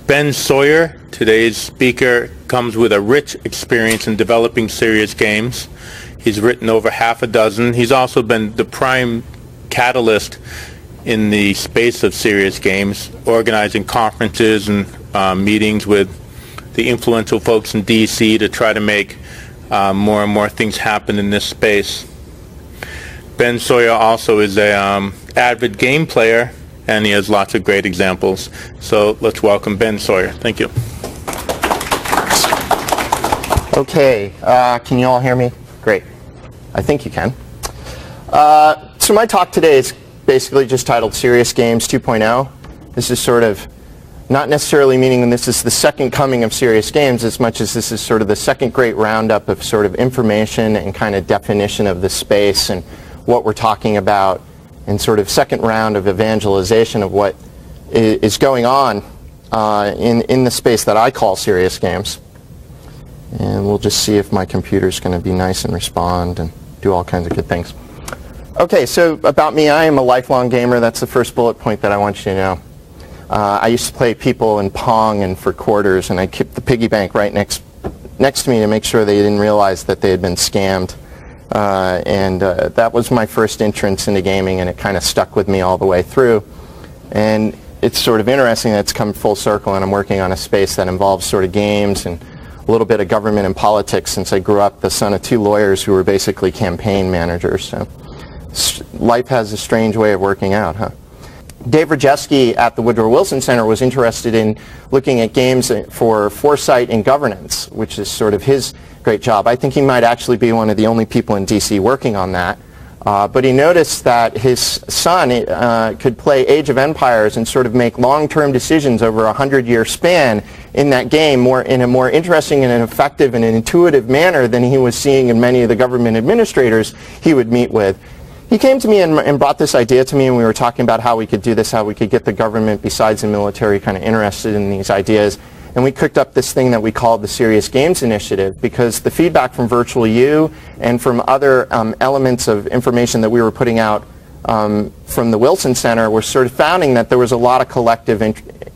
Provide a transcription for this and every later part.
Ben Sawyer, today's speaker, comes with a rich experience in developing serious games. He's written over half a dozen. He's also been the prime catalyst in the space of serious games, organizing conferences and meetings with the influential folks in DC to try to make more and more things happen in this space. Ben Sawyer also is a avid game player, and he has lots of great examples. So let's welcome Ben Sawyer. Thank you. Okay, can you all hear me? Great. I think you can. So my talk today is basically just titled Serious Games 2.0. This is sort of not necessarily meaning this is the second coming of serious games as much as this is sort of the second great roundup of sort of information and kind of definition of the space and what we're talking about, and sort of second round of evangelization of what is going on in the space that I call serious games. And we'll just see if my computer's going to be nice and respond and do all kinds of good things. Okay, so about me, I am a lifelong gamer. That's the first bullet point that I want you to know. I used to play people in Pong and for quarters, and I kept the piggy bank right next to me to make sure they didn't realize that they had been scammed. That was my first entrance into gaming, and it kind of stuck with me all the way through. And it's sort of interesting that it's come full circle, and I'm working on a space that involves sort of games and a little bit of government and politics, since I grew up the son of two lawyers who were basically campaign managers. So life has a strange way of working out, huh? Dave Rajewski at the Woodrow Wilson Center was interested in looking at games for foresight and governance, which is sort of his great job. I think he might actually be one of the only people in DC working on that. But he noticed that his son could play Age of Empires and sort of make long-term decisions over a 100-year span in that game in a more interesting and an effective and an intuitive manner than he was seeing in many of the government administrators he would meet with. He came to me and brought this idea to me, and we were talking about how we could do this, how we could get the government besides the military kind of interested in these ideas. And we cooked up this thing that we called the Serious Games Initiative, because the feedback from Virtual U and from other elements of information that we were putting out from the Wilson Center were sort of finding that there was a lot of collective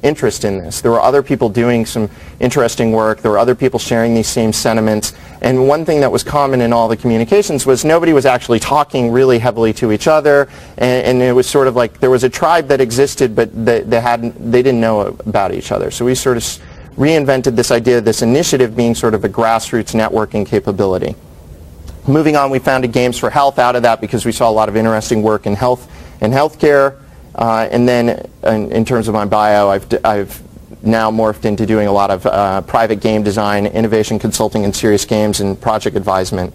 interest in this. There were other people doing some interesting work. There were other people sharing these same sentiments. And one thing that was common in all the communications was nobody was actually talking really heavily to each other. And it was sort of like there was a tribe that existed, but they didn't know about each other. So we sort of reinvented this idea, this initiative being sort of a grassroots networking capability. Moving on, we founded Games for Health out of that because we saw a lot of interesting work in health and healthcare. And then in terms of my bio, I've now morphed into doing a lot of private game design, innovation consulting in serious games, and project advisement.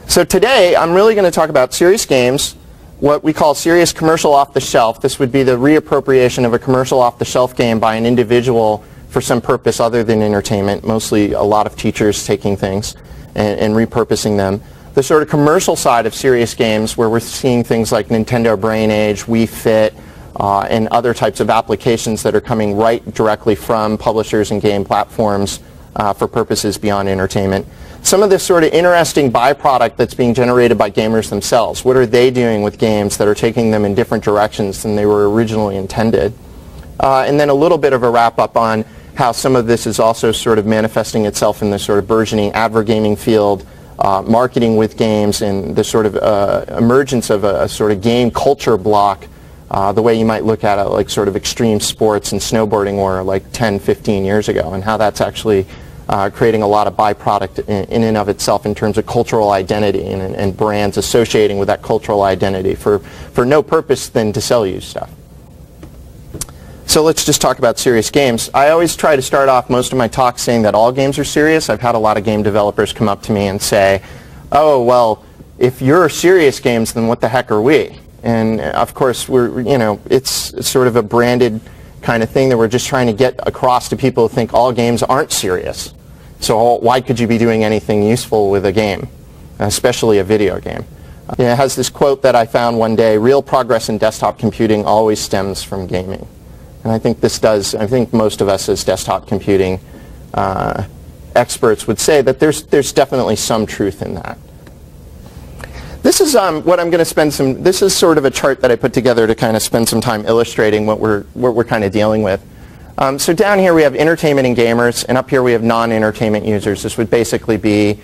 So today, I'm really going to talk about serious games, what we call serious commercial off-the-shelf. This would be the reappropriation of a commercial off-the-shelf game by an individual for some purpose other than entertainment, mostly a lot of teachers taking things and repurposing them. The sort of commercial side of serious games, where we're seeing things like Nintendo Brain Age, Wii Fit, and other types of applications that are coming right directly from publishers and game platforms for purposes beyond entertainment. Some of this sort of interesting byproduct that's being generated by gamers themselves. What are they doing with games that are taking them in different directions than they were originally intended? And then a little bit of a wrap-up on how some of this is also sort of manifesting itself in the sort of burgeoning advergaming field, marketing with games, and the sort of emergence of a sort of game culture block, the way you might look at it like sort of extreme sports and snowboarding were like 10, 15 years ago, and how that's actually creating a lot of byproduct in and of itself in terms of cultural identity and brands associating with that cultural identity for no purpose than to sell you stuff. So let's just talk about serious games. I always try to start off most of my talks saying that all games are serious. I've had a lot of game developers come up to me and say, oh, well, if you're serious games, then what the heck are we? And of course, it's sort of a branded kind of thing that we're just trying to get across to people who think all games aren't serious. So why could you be doing anything useful with a game, especially a video game? It has this quote that I found one day: real progress in desktop computing always stems from gaming. And I think this does. I think most of us as desktop computing experts would say that there's definitely some truth in that. This is what I'm going to spend some. This is sort of a chart that I put together to kind of spend some time illustrating what we're kind of dealing with. So down here we have entertainment and gamers, and up here we have non-entertainment users. This would basically be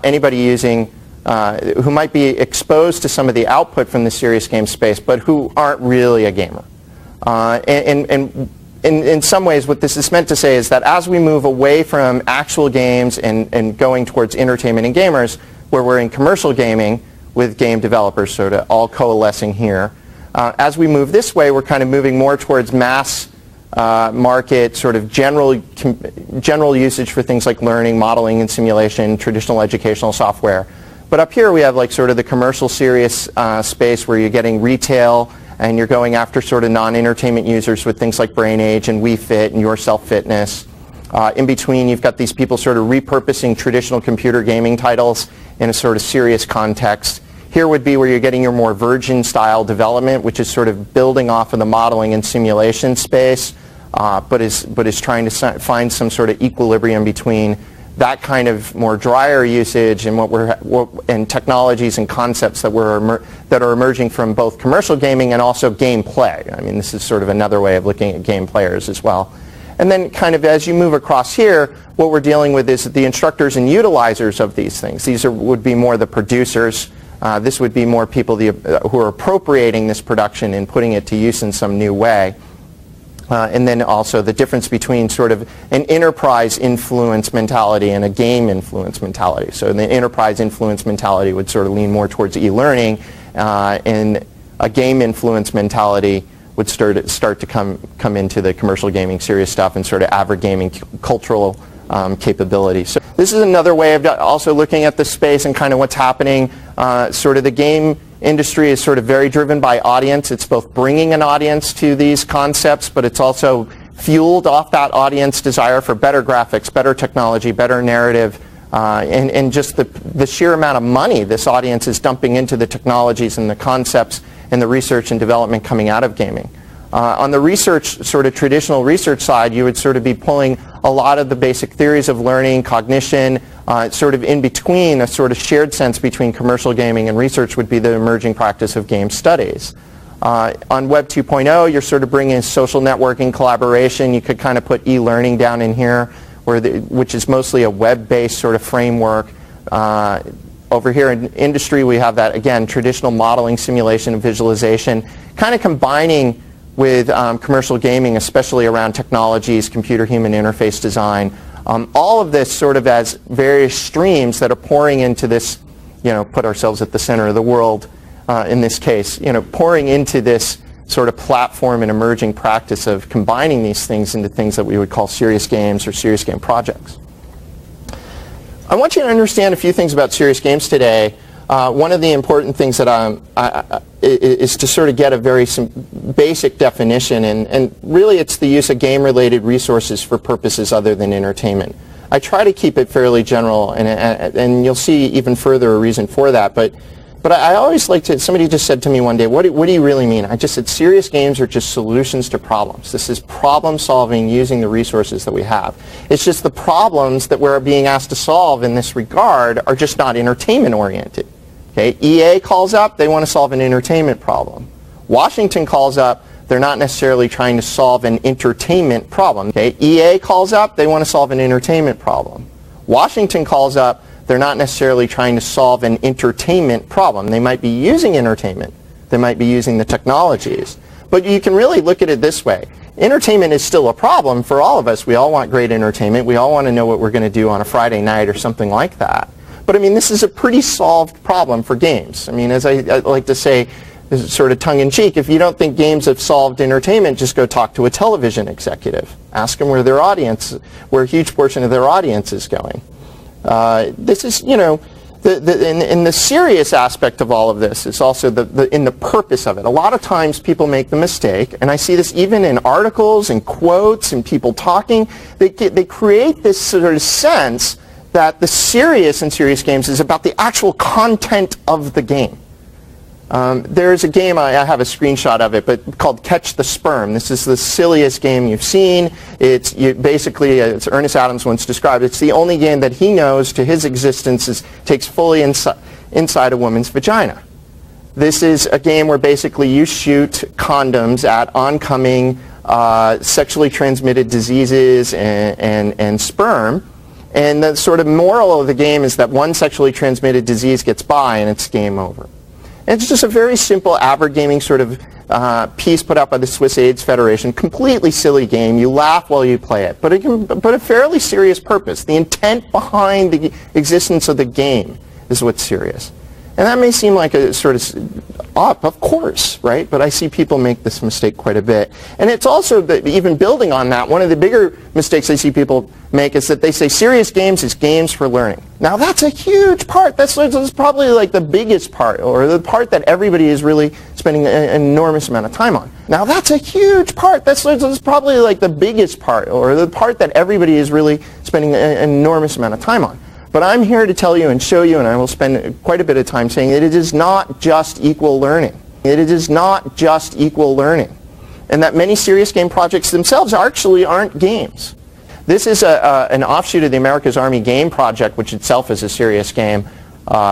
anybody using who might be exposed to some of the output from the serious game space, but who aren't really a gamer. And in some ways, what this is meant to say is that as we move away from actual games and going towards entertainment and gamers, where we're in commercial gaming with game developers sort of all coalescing here, as we move this way, we're kind of moving more towards mass market, sort of general usage for things like learning, modeling, and simulation, traditional educational software. But up here we have like sort of the commercial serious space where you're getting retail and you're going after sort of non-entertainment users with things like BrainAge and Wii Fit and Yourself Fitness. In between you've got these people sort of repurposing traditional computer gaming titles in a sort of serious context. Here would be where you're getting your more virgin style development, which is sort of building off of the modeling and simulation space, but is trying to find some sort of equilibrium between that kind of more drier usage and and technologies and concepts that are emerging from both commercial gaming and also gameplay. I mean, this is sort of another way of looking at game players as well. And then kind of as you move across here, what we're dealing with is the instructors and utilizers of these things. These would be more the producers. This would be more people who are appropriating this production and putting it to use in some new way. And then also the difference between sort of an enterprise influence mentality and a game influence mentality. So the enterprise influence mentality would sort of lean more towards e-learning, and a game influence mentality would start to come into the commercial gaming serious stuff and sort of avid gaming cultural capability. So this is another way of also looking at the space and kind of what's happening. Sort of the game industry is sort of very driven by audience. It's both bringing an audience to these concepts, but it's also fueled off that audience desire for better graphics, better technology, better narrative, and just the sheer amount of money this audience is dumping into the technologies and the concepts and the research and development coming out of gaming. On the research, sort of traditional research side, you would sort of be pulling a lot of the basic theories of learning, cognition, sort of in between, a sort of shared sense between commercial gaming and research would be the emerging practice of game studies. On Web 2.0, you're sort of bringing social networking, collaboration. You could kind of put e-learning down in here, which is mostly a web-based sort of framework. Over here in industry, we have that, again, traditional modeling, simulation, and visualization, kind of combining with commercial gaming, especially around technologies, computer-human interface design. All of this sort of as various streams that are pouring into this, put ourselves at the center of the world in this case, pouring into this sort of platform and emerging practice of combining these things into things that we would call serious games or serious game projects. I want you to understand a few things about serious games today. One of the important things that is to sort of get a very basic definition, and really it's the use of game-related resources for purposes other than entertainment. I try to keep it fairly general, and you'll see even further a reason for that. But I always like to, somebody just said to me one day, what do you really mean? I just said serious games are just solutions to problems. This is problem solving using the resources that we have. It's just the problems that we're being asked to solve in this regard are just not entertainment oriented. Okay, EA calls up, they want to solve an entertainment problem. Washington calls up, they're not necessarily trying to solve an entertainment problem. Okay, EA calls up, they want to solve an entertainment problem. Washington calls up, they're not necessarily trying to solve an entertainment problem. They might be using entertainment. They might be using the technologies. But you can really look at it this way. Entertainment is still a problem for all of us. We all want great entertainment. We all want to know what we're going to do on a Friday night or something like that. But I mean, this is a pretty solved problem for games. I mean, as I like to say, sort of tongue-in-cheek, if you don't think games have solved entertainment, just go talk to a television executive. Ask them where a huge portion of their audience is going. This is, in the serious aspect of all of this is also in the purpose of it. A lot of times people make the mistake, and I see this even in articles and quotes and people talking, they create this sort of sense that the serious in serious games is about the actual content of the game. There's a game, I have a screenshot of it, but called Catch the Sperm. This is the silliest game you've seen. Basically, as Ernest Adams once described, it's the only game that he knows to his existence takes fully inside a woman's vagina. This is a game where basically you shoot condoms at oncoming sexually transmitted diseases and sperm. And the sort of moral of the game is that one sexually transmitted disease gets by and it's game over. And it's just a very simple AdverGaming sort of piece put out by the Swiss AIDS Federation. Completely silly game. You laugh while you play it. But a fairly serious purpose. The intent behind the existence of the game is what's serious. And that may seem like a sort of, of course, right? But I see people make this mistake quite a bit. And it's also, even building on that, one of the bigger mistakes I see people make is that they say serious games is games for learning. Now that's a huge part. That's probably like the biggest part, or the part that everybody is really spending an enormous amount of time on. Now that's a huge part. That's probably like the biggest part, or the part that everybody is really spending an enormous amount of time on. But I'm here to tell you and show you, and I will spend quite a bit of time saying that it is not just equal learning. It is not just equal learning. And that many serious game projects themselves actually aren't games. This is an offshoot of the America's Army Game Project, which itself is a serious game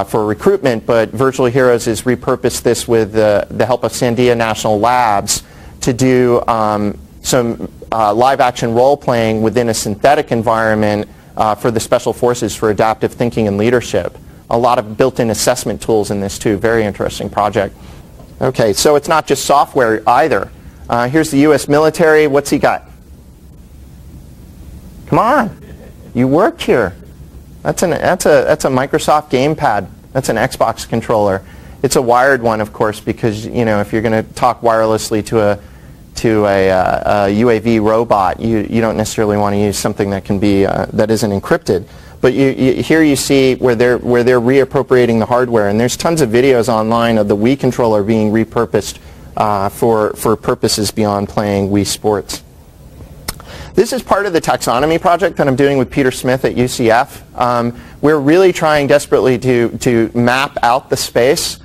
for recruitment, but Virtual Heroes has repurposed this with the help of Sandia National Labs to do some live-action role-playing within a synthetic environment for the Special Forces for adaptive thinking and leadership. A lot of built-in assessment tools in this too. Very interesting project. Okay, so it's not just software either. Here's the U.S. military. What's he got? Come on, you worked here. That's a Microsoft gamepad. That's an Xbox controller. It's a wired one, of course, because if you're going to talk wirelessly to a UAV robot, you don't necessarily want to use something that can be that isn't encrypted. But here you see where they're reappropriating the hardware, and there's tons of videos online of the Wii controller being repurposed for purposes beyond playing Wii Sports. This is part of the taxonomy project that I'm doing with Peter Smith at UCF. We're really trying desperately to map out the space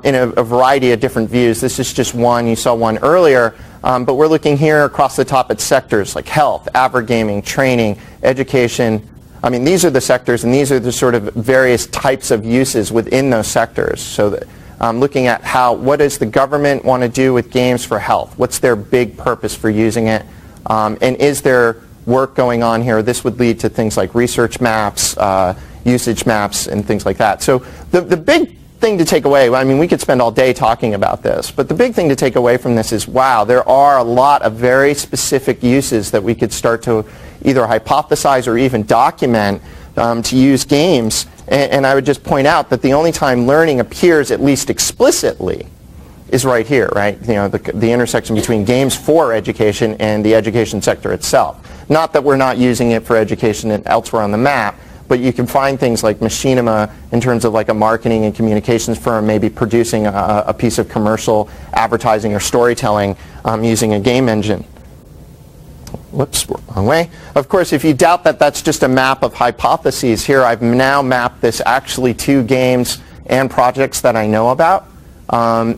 in a variety of different views. This is just one. You saw one earlier. But we're looking here across the top at sectors like health, AdverGaming, training, education. I mean, these are the sectors, and these are the sort of various types of uses within those sectors. So that, looking at what does the government want to do with games for health? What's their big purpose for using it? And is there work going on here? This would lead to things like research maps, usage maps, and things like that. So the big thing to take away, I mean, we could spend all day talking about this, but the big thing to take away from this is, wow, there are a lot of very specific uses that we could start to either hypothesize or even document to use games. And I would just point out that the only time learning appears, at least explicitly, is right here, right? The intersection between games for education and the education sector itself. Not that we're not using it for education elsewhere on the map, but you can find things like Machinima in terms of like a marketing and communications firm maybe producing a piece of commercial advertising or storytelling using a game engine. Whoops, wrong way. Of course, if you doubt that that's just a map of hypotheses, here I've now mapped this actually to games and projects that I know about.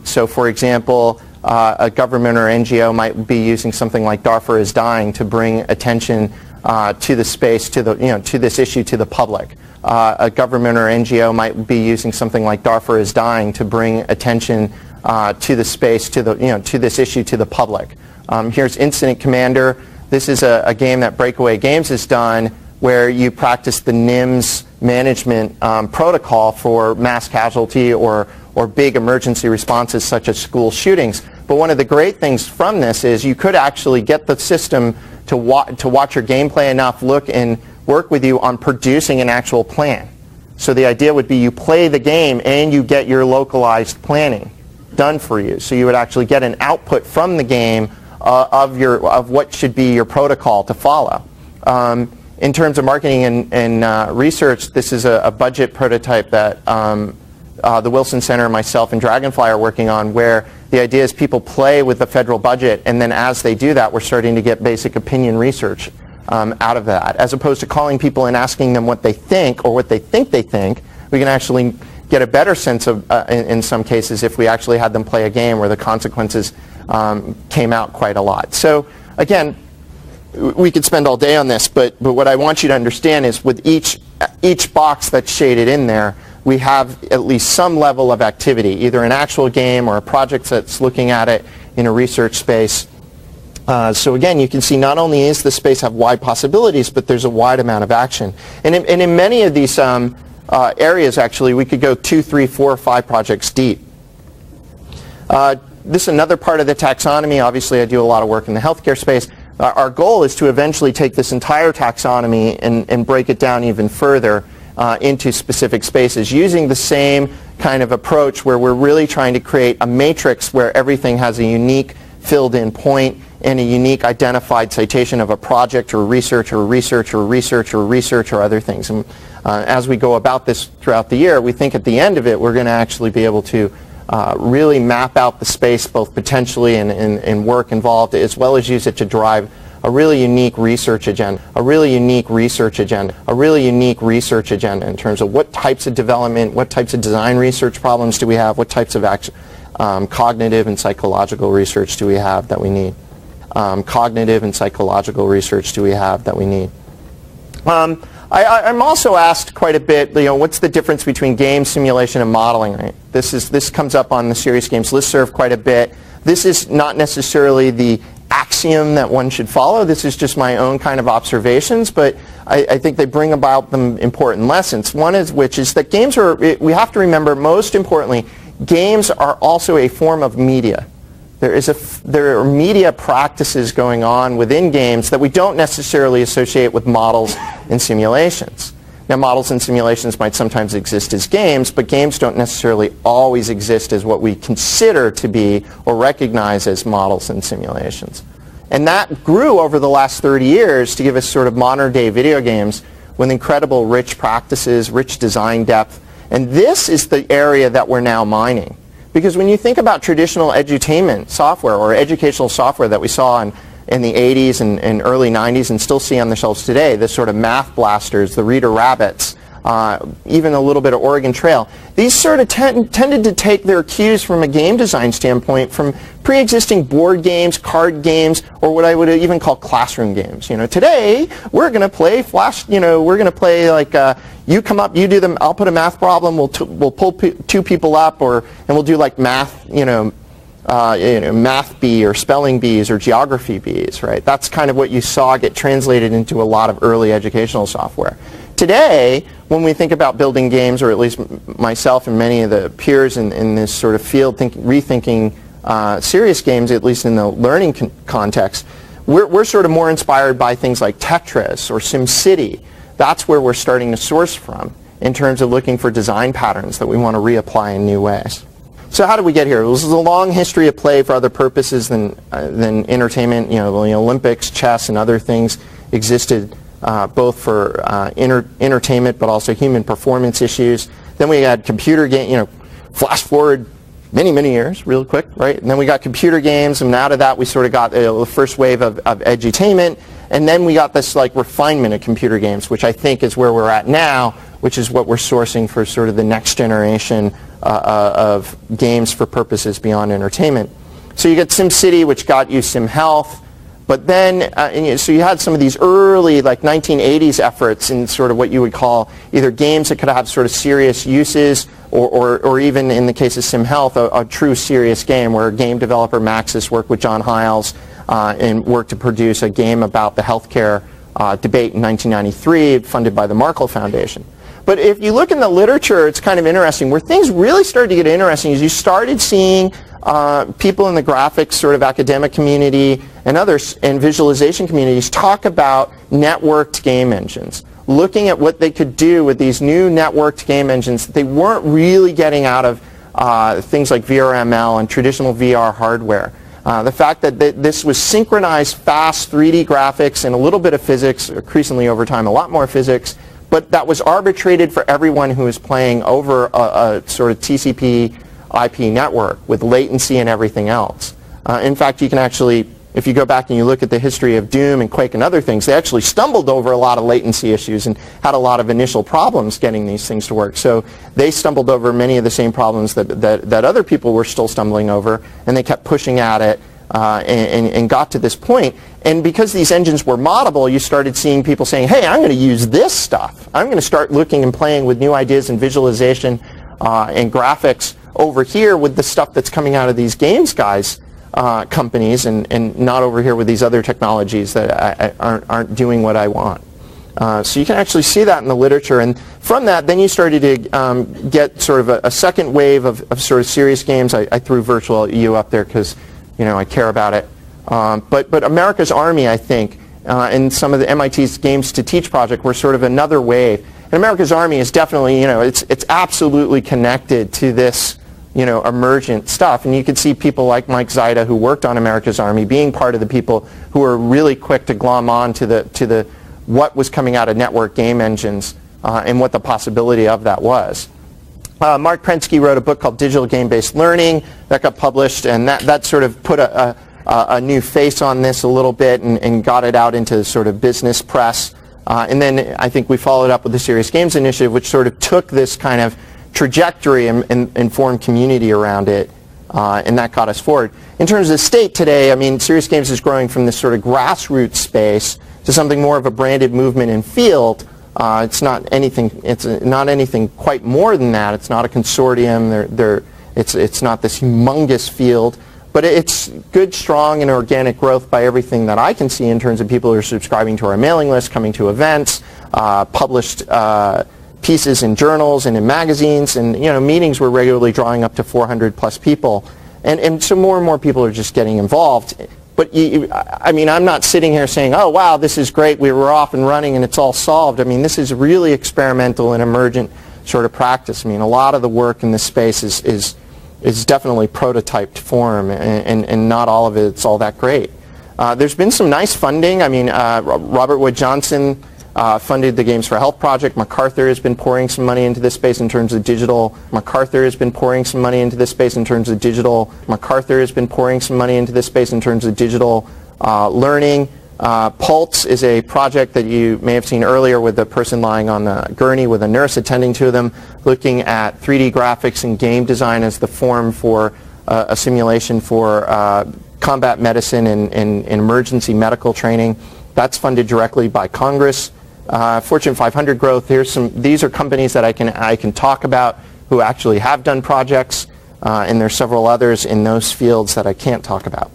So for example, a government or NGO might be using something like Darfur is Dying to bring attention to the space, to this issue to the public. A government or NGO might be using something like Darfur is Dying to bring attention to the space, to this issue to the public. Here's Incident Commander. This is a game that Breakaway Games has done where you practice the NIMS management protocol for mass casualty or big emergency responses such as school shootings. But one of the great things from this is you could actually get the system to watch your gameplay enough, look and work with you on producing an actual plan. So the idea would be you play the game and you get your localized planning done for you. So you would actually get an output from the game of what should be your protocol to follow. In terms of marketing and research, this is a budget prototype that the Wilson Center, myself, and Dragonfly are working on, where the idea is people play with the federal budget, and then as they do that, we're starting to get basic opinion research out of that. As opposed to calling people and asking them what they think or what they think, we can actually get a better sense of, in some cases, if we actually had them play a game where the consequences came out quite a lot. So again, we could spend all day on this, but what I want you to understand is with each box that's shaded in there, we have at least some level of activity, either an actual game or a project that's looking at it in a research space. So again, you can see not only is the space have wide possibilities, but there's a wide amount of action. And in many of these areas, actually, we could go 2, 3, 4, or 5 projects deep. This is another part of the taxonomy. Obviously, I do a lot of work in the healthcare space. Our goal is to eventually take this entire taxonomy and break it down even further into specific spaces using the same kind of approach where we're really trying to create a matrix where everything has a unique filled-in point and a unique identified citation of a project or research or research or research or research or other things. And as we go about this throughout the year, we think at the end of it we're going to actually be able to really map out the space both potentially and work involved, as well as use it to drive a really unique research agenda, a really unique research agenda, a really unique research agenda in terms of what types of development, what types of design research problems do we have, what types of cognitive and psychological research do we have that we need. Cognitive and psychological research do we have that we need. I'm also asked quite a bit, what's the difference between game simulation and modeling? Right? This comes up on the Serious Games listserv quite a bit. This is not necessarily the axiom that one should follow. This is just my own kind of observations, but I think they bring about them important lessons. One is which is that games are, we have to remember, most importantly, games are also a form of media. There are media practices going on within games that we don't necessarily associate with models and simulations. Now, models and simulations might sometimes exist as games, but games don't necessarily always exist as what we consider to be or recognize as models and simulations. And that grew over the last 30 years to give us sort of modern-day video games with incredible rich practices, rich design depth. And this is the area that we're now mining. Because when you think about traditional edutainment software or educational software that we saw in the 80s and early 90s and still see on the shelves today, the sort of math blasters, the Reader Rabbits, even a little bit of Oregon Trail, these sort of tended to take their cues from a game design standpoint from pre-existing board games, card games, or what I would even call classroom games. Today we're going to play Flash. We're going to play like you come up, you do them. I'll put a math problem. We'll pull two people up, and we'll do like math. Math bee or spelling bees or geography bees, right? That's kind of what you saw get translated into a lot of early educational software. Today, when we think about building games, or at least myself and many of the peers in this sort of field rethinking serious games, at least in the learning context, we're sort of more inspired by things like Tetris or SimCity. That's where we're starting to source from in terms of looking for design patterns that we want to reapply in new ways. So how did we get here? This is a long history of play for other purposes than entertainment. The Olympics, chess, and other things existed both for entertainment, but also human performance issues. Then we had computer game. Flash forward many years, real quick, right? And then we got computer games, and out of that we sort of got the first wave of edutainment, and then we got this like refinement of computer games, which I think is where we're at now, which is what we're sourcing for sort of the next generation of games for purposes beyond entertainment. So you get SimCity, which got you SimHealth, but then, so you had some of these early, like 1980s efforts in sort of what you would call either games that could have sort of serious uses, or even in the case of SimHealth, a true serious game where game developer Maxis worked with John Hiles and worked to produce a game about the healthcare debate in 1993, funded by the Markle Foundation. But if you look in the literature, it's kind of interesting. Where things really started to get interesting is you started seeing people in the graphics sort of academic community and others and visualization communities talk about networked game engines, looking at what they could do with these new networked game engines that they weren't really getting out of things like VRML and traditional VR hardware. The fact that this was synchronized, fast 3D graphics and a little bit of physics, increasingly over time a lot more physics, but that was arbitrated for everyone who was playing over a sort of TCP IP network with latency and everything else. In fact, you can actually, if you go back and you look at the history of Doom and Quake and other things, they actually stumbled over a lot of latency issues and had a lot of initial problems getting these things to work. So they stumbled over many of the same problems that other people were still stumbling over, and they kept pushing at it and got to this point. And because these engines were moddable, you started seeing people saying, hey, I'm going to use this stuff. I'm going to start looking and playing with new ideas and visualization and graphics over here with the stuff that's coming out of these games guys companies and not over here with these other technologies that aren't doing what I want. So you can actually see that in the literature, and from that then you started to get sort of a second wave of sort of serious games. I threw Virtual EU up there because I care about it. But America's Army, I think, and some of the MIT's Games to Teach project were sort of another wave. And America's Army is definitely, it's absolutely connected to this emergent stuff. And you could see people like Mike Zaida, who worked on America's Army, being part of the people who were really quick to glom on to the what was coming out of network game engines and what the possibility of that was. Mark Prensky wrote a book called Digital Game-Based Learning that got published, and that sort of put a new face on this a little bit and got it out into sort of business press. And then I think we followed up with the Serious Games Initiative, which sort of took this kind of trajectory and formed community around it, and that got us forward. In terms of the state today, I mean, Serious Games is growing from this sort of grassroots space to something more of a branded movement and field. It's not anything quite more than that. It's not a consortium. It's not this humongous field. But it's good, strong, and organic growth by everything that I can see in terms of people who are subscribing to our mailing list, coming to events, published pieces in journals and in magazines, and meetings we're regularly drawing up to 400 plus people. And so more and more people are just getting involved. But I mean, I'm not sitting here saying, oh wow, this is great, we were off and running and it's all solved. I mean, this is really experimental and emergent sort of practice. I mean, a lot of the work in this space is definitely prototyped form, and not all of it's all that great. There's been some nice funding. I mean, Robert Wood Johnson funded the Games for Health project. MacArthur has been pouring some money into this space in terms of digital. MacArthur has been pouring some money into this space in terms of digital. MacArthur has been pouring some money into this space in terms of digital learning. Pulse is a project that you may have seen earlier with the person lying on the gurney with a nurse attending to them, looking at 3D graphics and game design as the form for a simulation for combat medicine and emergency medical training. That's funded directly by Congress. Fortune 500 growth. These are companies that I can talk about who actually have done projects, and there's several others in those fields that I can't talk about.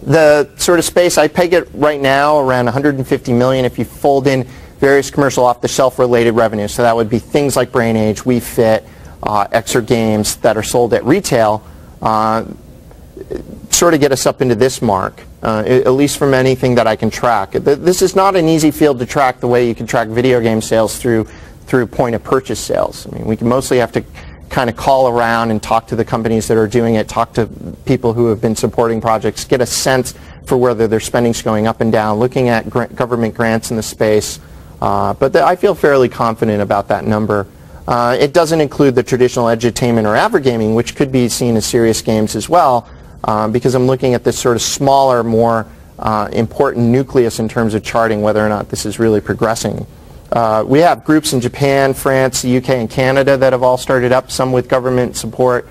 The sort of space, I peg it right now around 150 million if you fold in various commercial off-the-shelf related revenue. So that would be things like BrainAge, Wii Fit, Exer Games that are sold at retail, sort of get us up into this mark, at least from anything that I can track. This is not an easy field to track the way you can track video game sales through point-of-purchase sales. I mean, we can mostly have to kind of call around and talk to the companies that are doing it, talk to people who have been supporting projects, get a sense for whether their spending's going up and down, looking at government grants in the space. But I feel fairly confident about that number. It doesn't include the traditional edutainment or avergaming, which could be seen as serious games as well, because I'm looking at this sort of smaller, more important nucleus in terms of charting whether or not this is really progressing. We have groups in Japan, France, the UK, and Canada that have all started up, some with government support,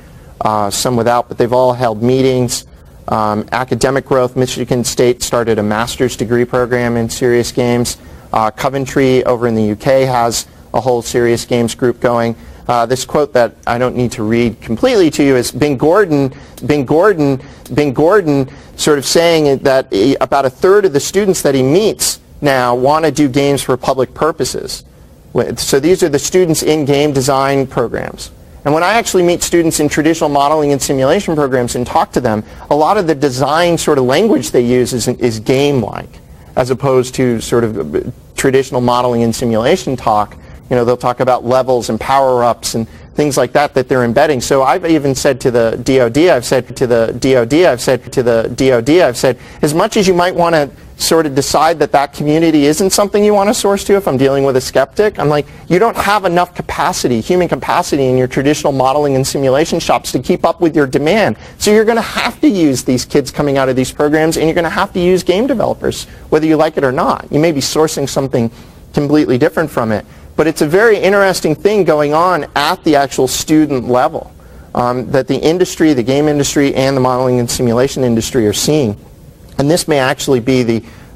some without, but they've all held meetings. Academic growth, Michigan State started a master's degree program in serious games. Coventry over in the UK has a whole serious games group going. This quote that I don't need to read completely to you is Bing Gordon sort of saying that about a third of the students that he meets now want to do games for public purposes. So these are the students in game design programs. And when I actually meet students in traditional modeling and simulation programs and talk to them, a lot of the design sort of language they use is game-like, as opposed to sort of traditional modeling and simulation talk. They'll talk about levels and power-ups and things like that they're embedding. So I've even said to the DoD, as much as you might want to sort of decide that community isn't something you want to source to, if I'm dealing with a skeptic, I'm like, you don't have enough capacity, human capacity in your traditional modeling and simulation shops to keep up with your demand. So you're going to have to use these kids coming out of these programs, and you're going to have to use game developers, whether you like it or not. You may be sourcing something completely different from it. But it's a very interesting thing going on at the actual student level that the industry, the game industry, and the modeling and simulation industry are seeing. And this may actually be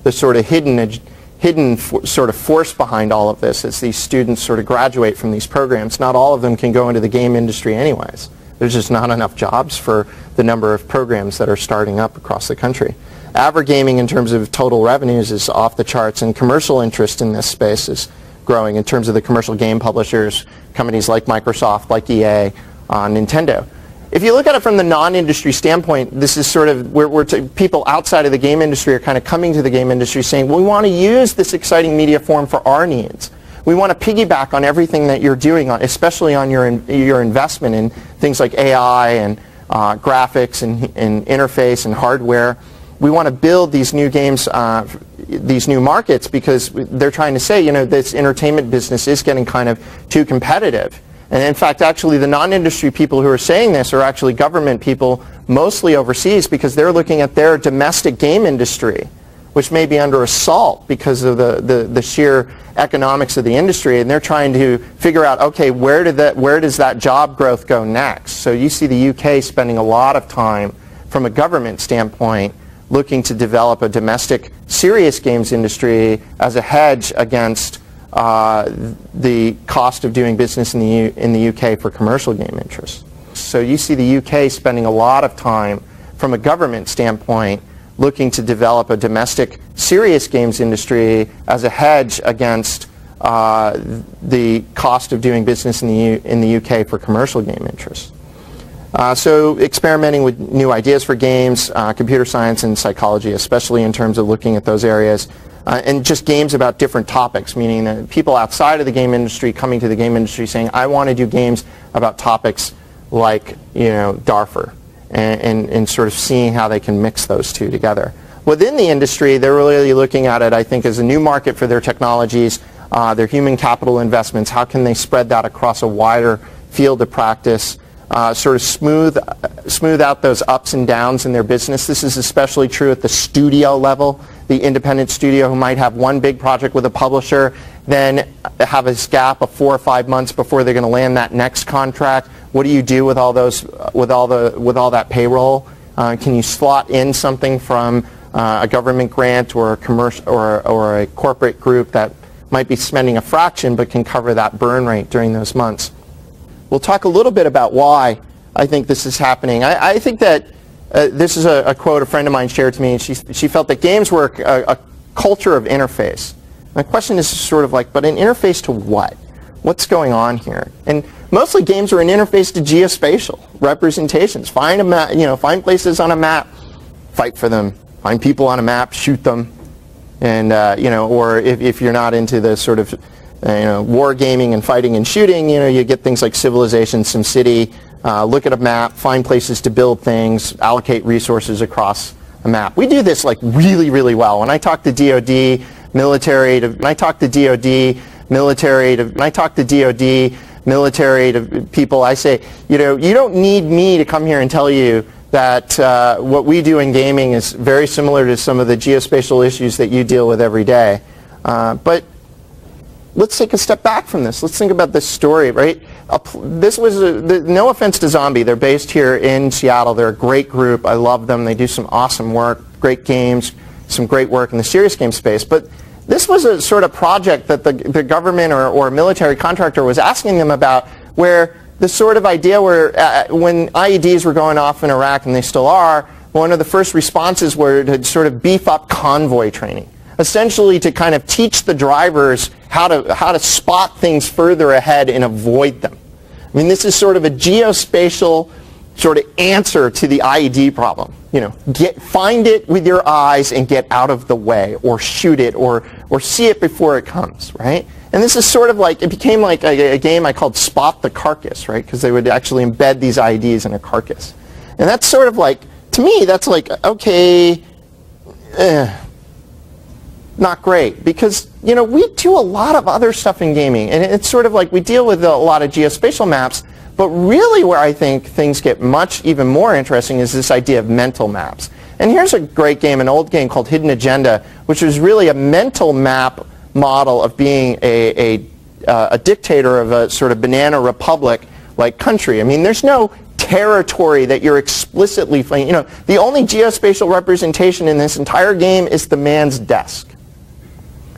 the sort of hidden sort of force behind all of this as these students sort of graduate from these programs. Not all of them can go into the game industry anyways. There's just not enough jobs for the number of programs that are starting up across the country. Avergaming in terms of total revenues is off the charts, and commercial interest in this space is growing in terms of the commercial game publishers, companies like Microsoft, like EA, Nintendo. If you look at it from the non-industry standpoint, this is sort of where people outside of the game industry are kind of coming to the game industry saying, well, we want to use this exciting media form for our needs. We want to piggyback on everything that you're doing, especially on your investment in things like AI and graphics and interface and hardware. We want to build these new games, these new markets, because they're trying to say, this entertainment business is getting kind of too competitive. And in fact, actually, the non-industry people who are saying this are actually government people, mostly overseas, because they're looking at their domestic game industry, which may be under assault because of the sheer economics of the industry, and they're trying to figure out, okay, where does that job growth go next? So you see the UK spending a lot of time, from a government standpoint, looking to develop a domestic serious games industry as a hedge against the cost of doing business in the UK for commercial game interests. So you see the UK spending a lot of time, from a government standpoint, looking to develop a domestic serious games industry as a hedge against the cost of doing business in the UK for commercial game interests. So experimenting with new ideas for games, computer science and psychology, especially in terms of looking at those areas, and just games about different topics, meaning that people outside of the game industry coming to the game industry saying, I want to do games about topics like, Darfur, and sort of seeing how they can mix those two together. Within the industry, they're really looking at it, I think, as a new market for their technologies, their human capital investments. How can they spread that across a wider field of practice? Sort of smooth out those ups and downs in their business. This is especially true at the studio level, the independent studio who might have one big project with a publisher, then have a gap of 4 or 5 months before they're going to land that next contract. What do you do with all those, with all that payroll? Can you slot in something from a government grant or a commercial or a corporate group that might be spending a fraction but can cover that burn rate during those months? We'll talk a little bit about why I think this is happening. I think that this is a quote a friend of mine shared to me, and she felt that games were a culture of interface. My question is sort of like, but an interface to what? What's going on here? And mostly games are an interface to geospatial representations. Find a map, find places on a map, fight for them. Find people on a map, shoot them, and or if you're not into the sort of war gaming and fighting and shooting, you get things like Civilization, SimCity, look at a map, find places to build things, allocate resources across a map. We do this like really, really well. When I talk to DoD, military, to people, I say, you don't need me to come here and tell you that what we do in gaming is very similar to some of the geospatial issues that you deal with every day. But let's take a step back from this. Let's think about this story, right? This was, no offense to Zombie, they're based here in Seattle. They're a great group. I love them. They do some awesome work, great games, some great work in the serious game space. But this was a sort of project that the government or military contractor was asking them about, where the sort of idea where when IEDs were going off in Iraq, and they still are, one of the first responses were to sort of beef up convoy training, essentially to kind of teach the drivers how to spot things further ahead and avoid them. I mean, this is sort of a geospatial sort of answer to the IED problem. Find it with your eyes and get out of the way, or shoot it, or see it before it comes, right? And this is sort of like, it became like a game I called Spot the Carcass, right? Because they would actually embed these IEDs in a carcass. And that's sort of like, to me, that's like, okay, not great, because we do a lot of other stuff in gaming, and it's sort of like we deal with a lot of geospatial maps, but really where I think things get even more interesting is this idea of mental maps. And here's a great game, an old game called Hidden Agenda, which was really a mental map model of being a dictator of a sort of banana republic like country. I mean, there's no territory that you're explicitly playing. The only geospatial representation in this entire game is the man's desk.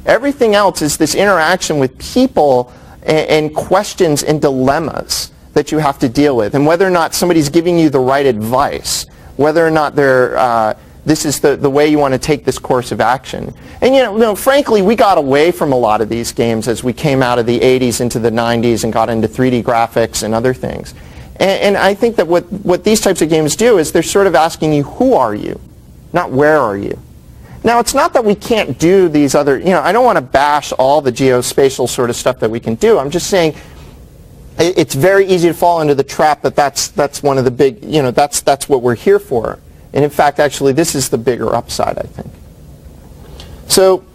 Everything else is this interaction with people and questions and dilemmas that you have to deal with, and whether or not somebody's giving you the right advice, whether or not this is the way you want to take this course of action. And frankly, we got away from a lot of these games as we came out of the 80s into the 90s and got into 3D graphics and other things. And I think that what these types of games do is they're sort of asking you, who are you, not where are you. Now, it's not that we can't do these other, I don't want to bash all the geospatial sort of stuff that we can do. I'm just saying it's very easy to fall into the trap that's one of the big, that's what we're here for. And in fact, actually, this is the bigger upside, I think. So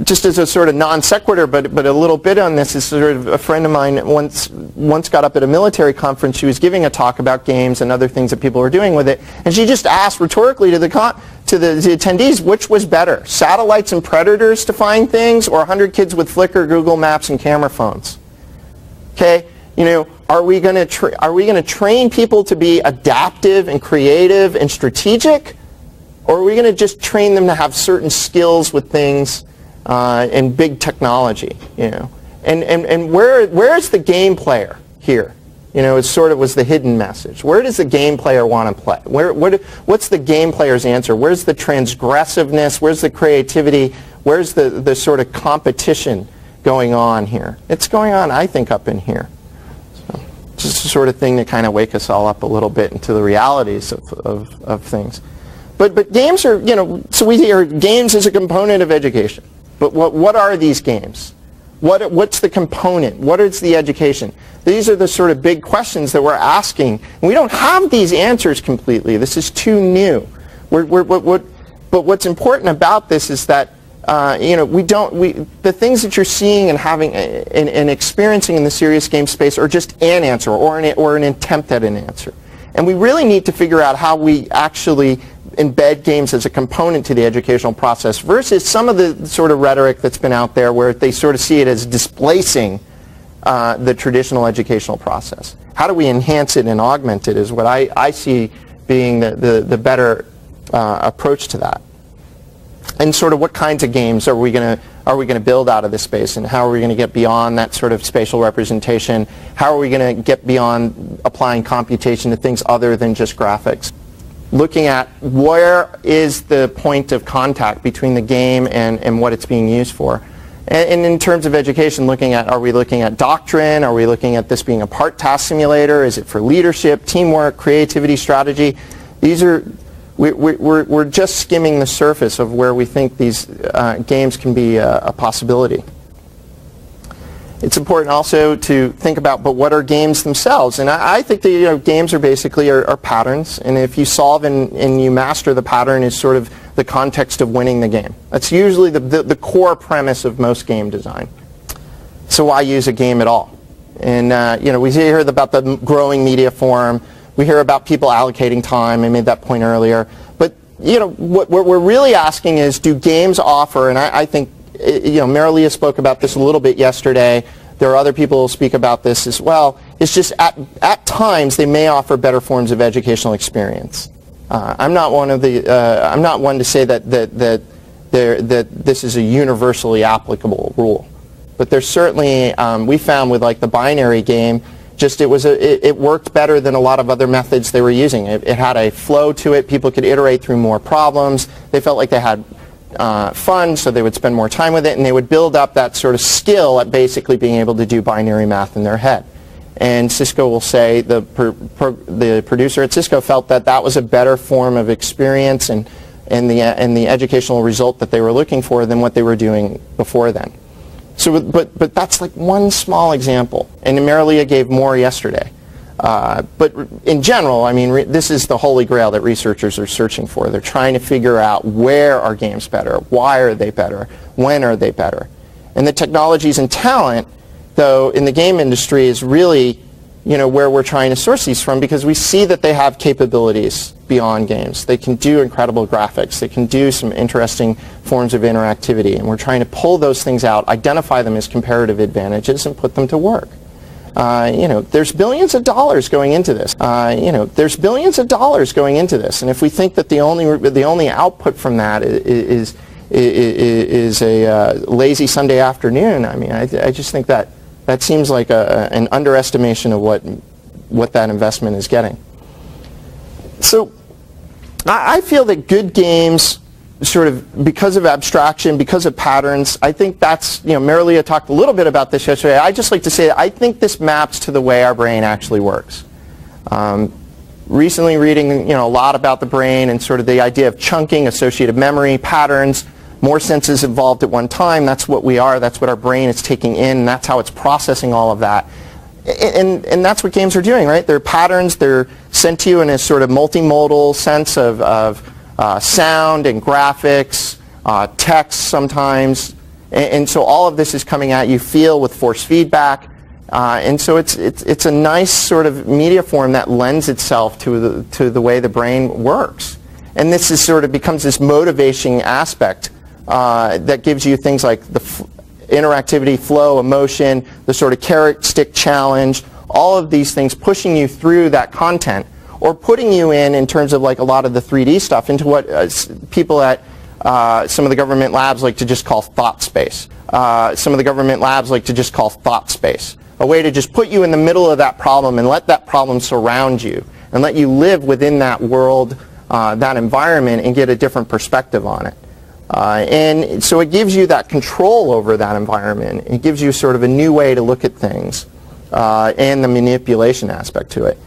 just as a sort of non sequitur, but a little bit on this, is sort of a friend of mine once got up at a military conference. She was giving a talk about games and other things that people were doing with it, and she just asked rhetorically to the attendees, which was better, satellites and predators to find things, or 100 kids with Flickr, Google Maps, and camera phones? Okay, are we going to train people to be adaptive and creative and strategic, or are we going to just train them to have certain skills with things and big technology? And where is the game player here? It sort of was the hidden message. Where does the game player want to play? What's the game player's answer? Where's the transgressiveness? Where's the creativity? Where's the sort of competition going on here? It's going on, I think, up in here. So, just the sort of thing to kind of wake us all up a little bit into the realities of things. But games are, so we hear games as a component of education. But what are these games? What's the component? What is the education? These are the sort of big questions that we're asking. And we don't have these answers completely. This is too new. But what's important about this is that the things that you're seeing and having and experiencing in the serious game space are just an answer or an attempt at an answer. And we really need to figure out how we actually embed games as a component to the educational process versus some of the sort of rhetoric that's been out there where they sort of see it as displacing the traditional educational process. How do we enhance it and augment it is what I see being the better approach to that. And sort of what kinds of games are we going to build out of this space, and how are we going to get beyond that sort of spatial representation? How are we going to get beyond applying computation to things other than just graphics? Looking at where is the point of contact between the game and what it's being used for. And in terms of education, are we looking at doctrine? Are we looking at this being a part task simulator? Is it for leadership, teamwork, creativity, strategy? We're just skimming the surface of where we think these games can be a possibility. It's important also to think about, but what are games themselves? And I think that games are basically are patterns, and if you solve and you master the pattern is sort of the context of winning the game. That's usually the core premise of most game design. So why use a game at all? And we hear about the growing media forum. We hear about people allocating time. I made that point earlier. But what we're really asking is, do games offer? And I think Marilia spoke about this a little bit yesterday. There are other people who speak about this as well. It's just at times they may offer better forms of educational experience. I'm not one to say that this is a universally applicable rule, but there's certainly we found with like the binary game, it worked better than a lot of other methods they were using. It had a flow to it. People could iterate through more problems. They felt like they had fun, so they would spend more time with it, and they would build up that sort of skill at basically being able to do binary math in their head. And Cisco will say, the producer at Cisco felt that was a better form of experience and the educational result that they were looking for than what they were doing before then. So, but that's like one small example, and Marilia gave more yesterday. But in general, I mean, this is the holy grail that researchers are searching for. They're trying to figure out, where are games better? Why are they better? When are they better? And the technologies and talent, though, in the game industry is really, where we're trying to source these from, because we see that they have capabilities beyond games. They can do incredible graphics. They can do some interesting forms of interactivity. And we're trying to pull those things out, identify them as comparative advantages, and put them to work. There's billions of dollars going into this. There's billions of dollars going into this, and if we think that the only output from that is a lazy Sunday afternoon, I mean, I just think that seems like an underestimation of what what that investment is getting. So I feel that good games, sort of because of abstraction, because of patterns, I think that's, Marilia talked a little bit about this yesterday. I just like to say that I think this maps to the way our brain actually works. Recently reading, a lot about the brain and sort of the idea of chunking, associative memory, patterns, more senses involved at one time. That's what we are. That's what our brain is taking in. And that's how it's processing all of that. And that's what games are doing, right? They're patterns. They're sent to you in a sort of multimodal sense of sound and graphics, text sometimes. And so all of this is coming at you, feel with force feedback. And so it's a nice sort of media form that lends itself to the way the brain works. And this is sort of becomes this motivation aspect that gives you things like the interactivity, flow, emotion, the sort of carrot stick challenge, all of these things pushing you through that content, or putting you in terms of like a lot of the 3D stuff, into what people at some of the government labs like to just call thought space. Some of the government labs like to just call thought space. A way to just put you in the middle of that problem and let that problem surround you and let you live within that world, that environment, and get a different perspective on it. And so it gives you that control over that environment. It gives you sort of a new way to look at things, and the manipulation aspect to it.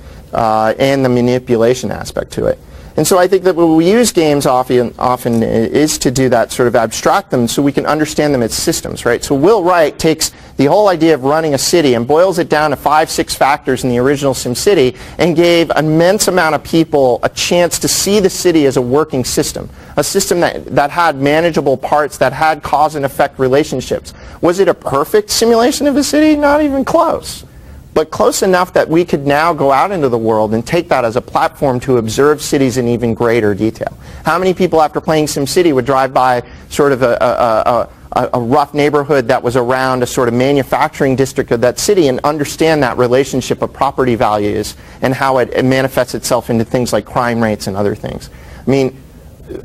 And so I think that when we use games often is to do that, sort of abstract them so we can understand them as systems, right? So Will Wright takes the whole idea of running a city and boils it down to 5-6 factors in the original SimCity, and gave an immense amount of people a chance to see the city as a working system, a system that had manageable parts, that had cause and effect relationships. Was it a perfect simulation of a city? Not even close. But close enough that we could now go out into the world and take that as a platform to observe cities in even greater detail. How many people after playing SimCity would drive by sort of a rough neighborhood that was around a sort of manufacturing district of that city and understand that relationship of property values and how it manifests itself into things like crime rates and other things? I mean,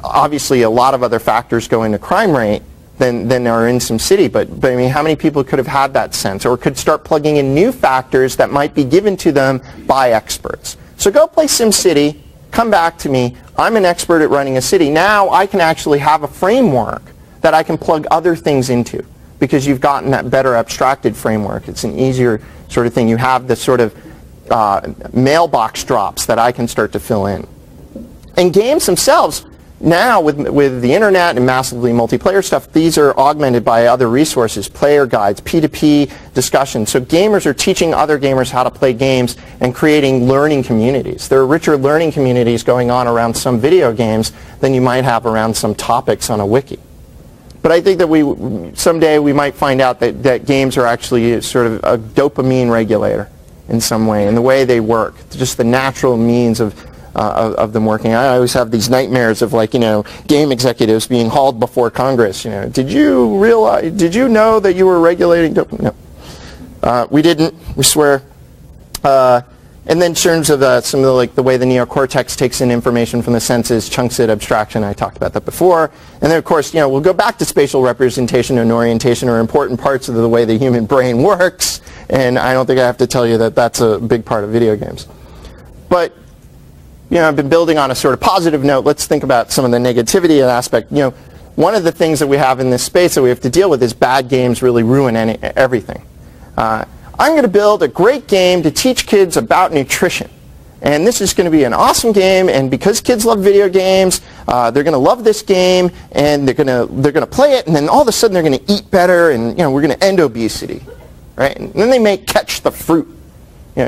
obviously a lot of other factors go into crime rate than are in SimCity, but I mean, how many people could have had that sense, or could start plugging in new factors that might be given to them by experts? So go play SimCity, come back to me, I'm an expert at running a city. Now I can actually have a framework that I can plug other things into, because you've gotten that better abstracted framework. It's an easier sort of thing. You have this sort of mailbox drops that I can start to fill in. And games themselves, now, with the internet and massively multiplayer stuff, these are augmented by other resources, player guides, P2P discussions. So gamers are teaching other gamers how to play games and creating learning communities. There are richer learning communities going on around some video games than you might have around some topics on a wiki. But I think that someday we might find out that games are actually sort of a dopamine regulator in some way, in the way they work, just the natural means of them working. I always have these nightmares of, like, game executives being hauled before Congress. Did you know that you were regulating dopamine? No. We didn't, we swear. And then in terms of some of the way the neocortex takes in information from the senses, chunks it, abstraction, I talked about that before. And then of course, we'll go back to spatial representation and orientation are important parts of the way the human brain works. And I don't think I have to tell you that that's a big part of video games. But I've been building on a sort of positive note. Let's think about some of the negativity aspect. One of the things that we have in this space that we have to deal with is bad games really ruin everything. I'm going to build a great game to teach kids about nutrition. And this is going to be an awesome game, and because kids love video games, they're going to love this game, and they're going to play it, and then all of a sudden they're going to eat better, and we're going to end obesity, right? And then they may catch the fruit.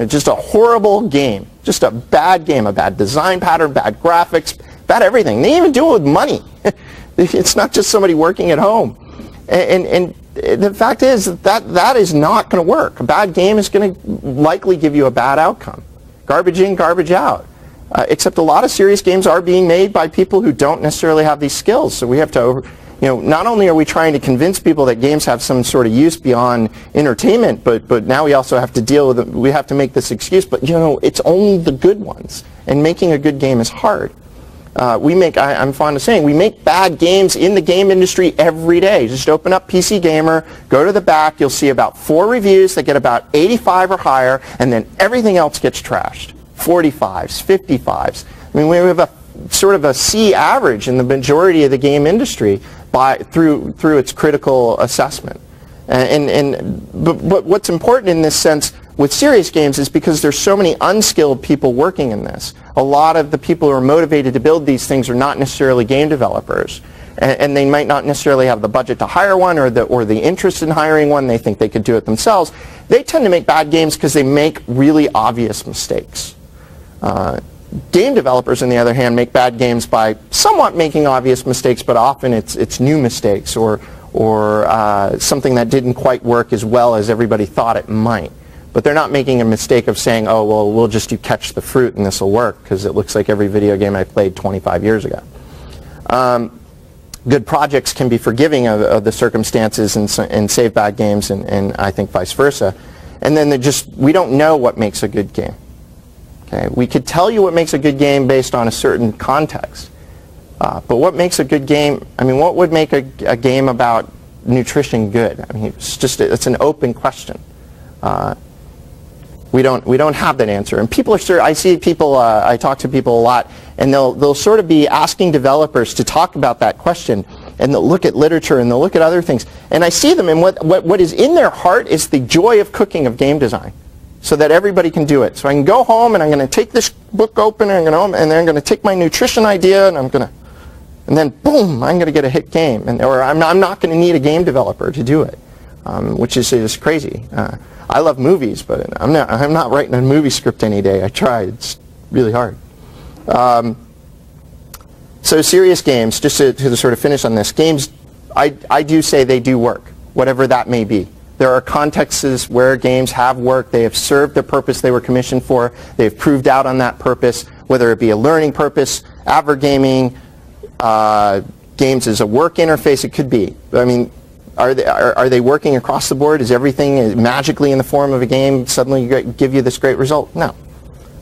Just a horrible game, just a bad game, a bad design pattern, bad graphics, bad everything. They even do it with money. It's not just somebody working at home. And the fact is that is not going to work. A bad game is going to likely give you a bad outcome. Garbage in, garbage out. Except a lot of serious games are being made by people who don't necessarily have these skills. So we have to, not only are we trying to convince people that games have some sort of use beyond entertainment, but now we also have to deal with it. We have to make this excuse, but it's only the good ones. And making a good game is hard. I'm fond of saying, we make bad games in the game industry every day. Just open up PC Gamer, go to the back, you'll see about 4 reviews that get about 85 or higher, and then everything else gets trashed. 45s, 55s. I mean, we have a sort of a C average in the majority of the game industry through its critical assessment. But what's important in this sense with serious games is because there's so many unskilled people working in this. A lot of the people who are motivated to build these things are not necessarily game developers, and they might not necessarily have the budget to hire one or the interest in hiring one. They think they could do it themselves. They tend to make bad games because they make really obvious mistakes. Game developers, on the other hand, make bad games by somewhat making obvious mistakes, but often it's new mistakes or something that didn't quite work as well as everybody thought it might. But they're not making a mistake of saying, oh, well, we'll just do Catch the Fruit and this will work because it looks like every video game I played 25 years ago. Good projects can be forgiving of the circumstances and save bad games, and I think vice versa. And then we don't know what makes a good game. Okay? We could tell you what makes a good game based on a certain context. But what makes a good game, I mean, what would make a game about nutrition good? I mean, it's an open question. We don't have that answer. And people are I see people, I talk to people a lot, and they'll sort of be asking developers to talk about that question, and they'll look at literature and they'll look at other things. And I see them, and what is in their heart is the joy of cooking, of game design, so that everybody can do it. So I can go home and I'm going to take this book open and then I'm going to take my nutrition idea and then boom, I'm going to get a hit game. Or I'm not going to need a game developer to do it, which is crazy. I love movies, but I'm not writing a movie script any day. I try. It's really hard. So serious games, just to sort of finish on this, games, I do say they do work, whatever that may be. There are contexts where games have worked. They have served the purpose they were commissioned for. They've proved out on that purpose, whether it be a learning purpose, advergaming, games as a work interface, it could be. I mean, are they working across the board? Is everything magically in the form of a game suddenly give you this great result? No.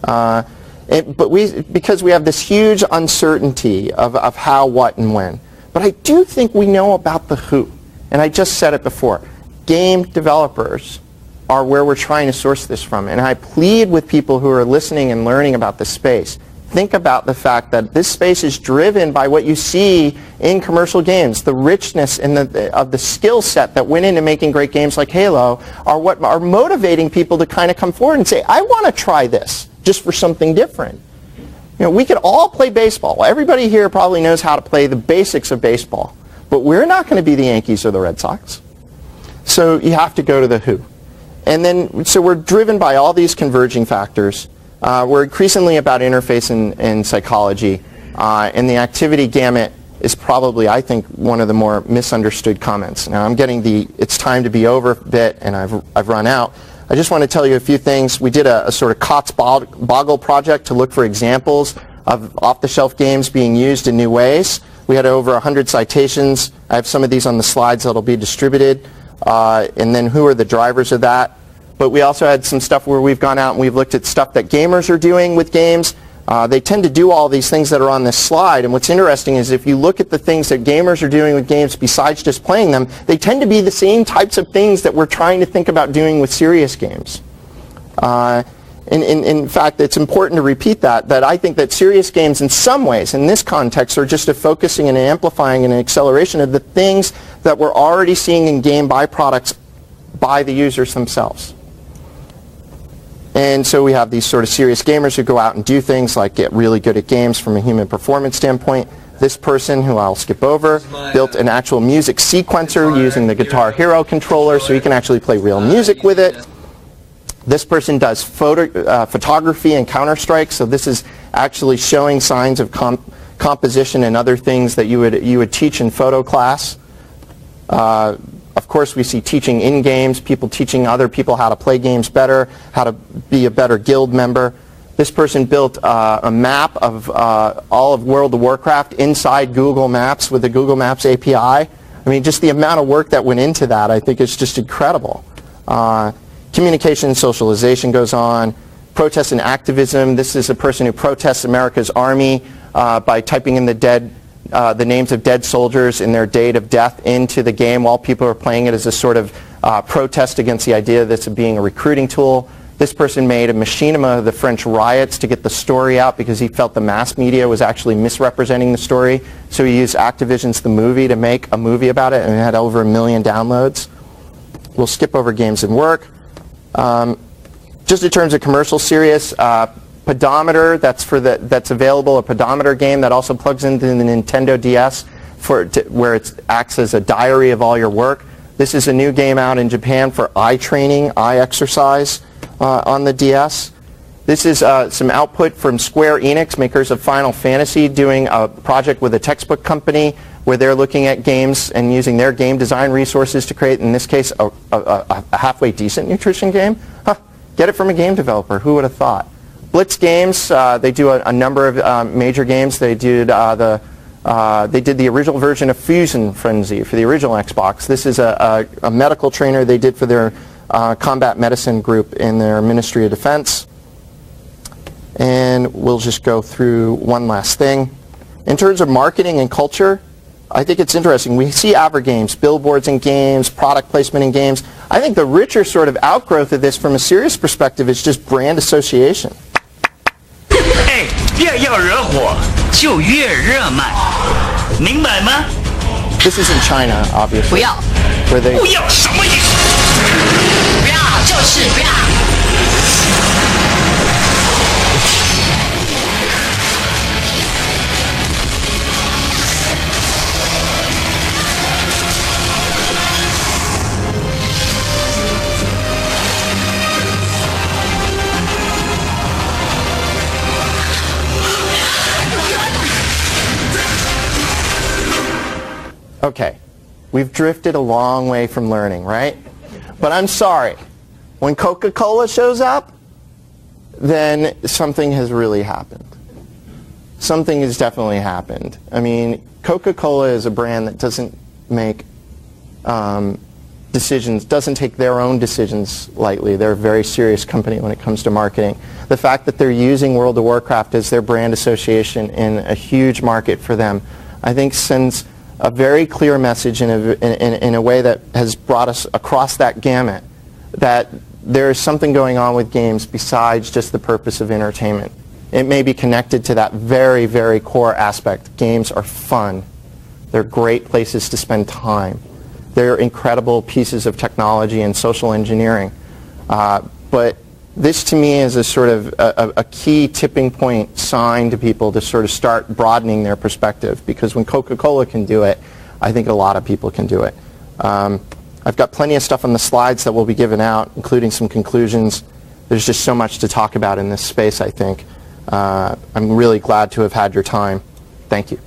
But because we have this huge uncertainty of how, what, and when. But I do think we know about the who. And I just said it before. Game developers are where we're trying to source this from. And I plead with people who are listening and learning about this space. Think about the fact that this space is driven by what you see in commercial games. The richness of the skill set that went into making great games like Halo are what are motivating people to kind of come forward and say, I want to try this just for something different. You know, we could all play baseball. Everybody here probably knows how to play the basics of baseball. But we're not going to be the Yankees or the Red Sox. So you have to go to the who. And then, so we're driven by all these converging factors. We're increasingly about interface and psychology. And the activity gamut is probably, I think, one of the more misunderstood comments. Now I'm getting it's time to be over bit, and I've run out. I just want to tell you a few things. We did a sort of COTS Boggle project to look for examples of off-the-shelf games being used in new ways. We had over 100 citations. I have some of these on the slides that will be distributed. And then who are the drivers of that? But we also had some stuff where we've gone out and we've looked at stuff that gamers are doing with games. They tend to do all these things that are on this slide. And what's interesting is if you look at the things that gamers are doing with games besides just playing them, they tend to be the same types of things that we're trying to think about doing with serious games. In fact, it's important to repeat that I think that serious games in some ways, in this context, are just a focusing and an amplifying and an acceleration of the things that we're already seeing in game byproducts by the users themselves. And so we have these sort of serious gamers who go out and do things like get really good at games from a human performance standpoint. This person, who I'll skip over, built an actual music sequencer using the Guitar Hero controller so he can actually play real music with it. This person does photography and Counter-Strike, so this is actually showing signs of composition and other things that you would teach in photo class. Of course, we see teaching in games, people teaching other people how to play games better, how to be a better guild member. This person built a map of all of World of Warcraft inside Google Maps with the Google Maps API. I mean, just the amount of work that went into that, I think, is just incredible. Communication and socialization goes on. Protest and activism. This is a person who protests America's army by typing in the names of dead soldiers and their date of death into the game while people are playing it as a sort of protest against the idea of this being a recruiting tool. This person made a machinima of the French riots to get the story out because he felt the mass media was actually misrepresenting the story. So he used Activision's The Movie to make a movie about it, and it had over 1 million downloads. We'll skip over games and work. Just in terms of commercial serious, Pedometer, that's available, a pedometer game that also plugs into the Nintendo DS where it acts as a diary of all your work. This is a new game out in Japan for eye training, eye exercise on the DS. This is some output from Square Enix, makers of Final Fantasy, doing a project with a textbook company where they're looking at games and using their game design resources to create, in this case, a halfway decent nutrition game. Get it from a game developer. Who would have thought? Blitz Games, they do a number of major games. They did they did the original version of Fusion Frenzy for the original Xbox. This is a medical trainer they did for their combat medicine group in their Ministry of Defense. And we'll just go through one last thing. In terms of marketing and culture, I think it's interesting. We see AverGames, billboards in games, product placement in games. I think the richer sort of outgrowth of this from a serious perspective is just brand association. 越要惹火就越热卖，明白吗？ This is in China, obviously. 不要， Where they 不要什么意思？不要就是不要。 Okay, we've drifted a long way from learning, right? But I'm sorry, when Coca-Cola shows up, then something has really happened. Something has definitely happened. I mean, Coca-Cola is a brand that doesn't make decisions, doesn't take their own decisions lightly. They're a very serious company when it comes to marketing. The fact that they're using World of Warcraft as their brand association in a huge market for them, I think sends a very clear message in a way that has brought us across that gamut, that there is something going on with games besides just the purpose of entertainment. It may be connected to that very, very core aspect. Games are fun. They're great places to spend time. They're incredible pieces of technology and social engineering. But this to me is a sort of a key tipping point sign to people to sort of start broadening their perspective, because when Coca-Cola can do it, I think a lot of people can do it. I've got plenty of stuff on the slides that will be given out, including some conclusions. There's just so much to talk about in this space, I think. I'm really glad to have had your time. Thank you.